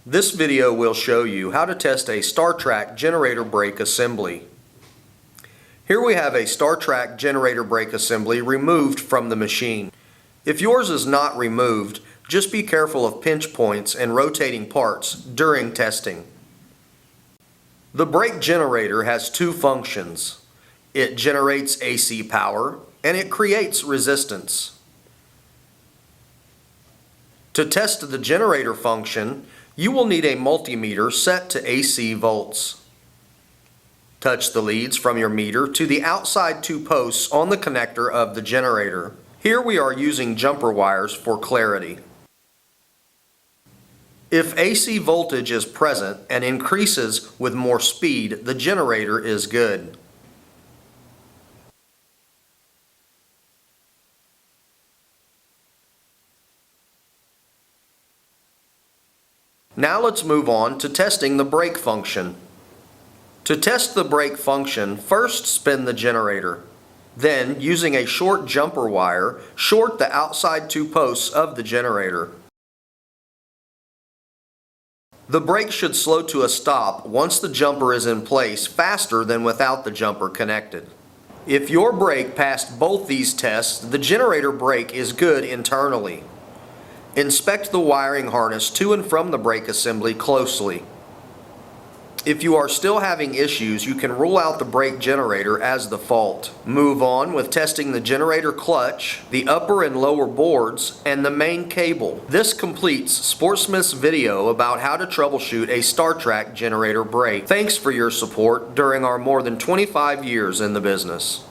This video will show you how to test a StarTrac generator brake assembly. Here we have a StarTrac generator brake assembly removed from the machine. If yours is not removed, just be careful of pinch points and rotating parts during testing. The brake generator has two functions. It generates AC power and it creates resistance. To test the generator function, you will need a multimeter set to AC volts. Touch the leads from your meter to the outside two posts on the connector of the generator. Here we are using jumper wires for clarity. If AC voltage is present and increases with more speed, the generator is good. Now let's move on to testing the brake function. To test the brake function, first spin the generator. Then, using a short jumper wire, short the outside two posts of the generator. The brake should slow to a stop once the jumper is in place faster than without the jumper connected. If your brake passed both these tests, the generator brake is good internally. Inspect the wiring harness to and from the brake assembly closely. If you are still having issues, you can rule out the brake generator as the fault. Move on with testing the generator clutch, the upper and lower boards, and the main cable. This completes Sportsmith's video about how to troubleshoot a StarTrac generator brake. Thanks for your support during our more than 25 years in the business.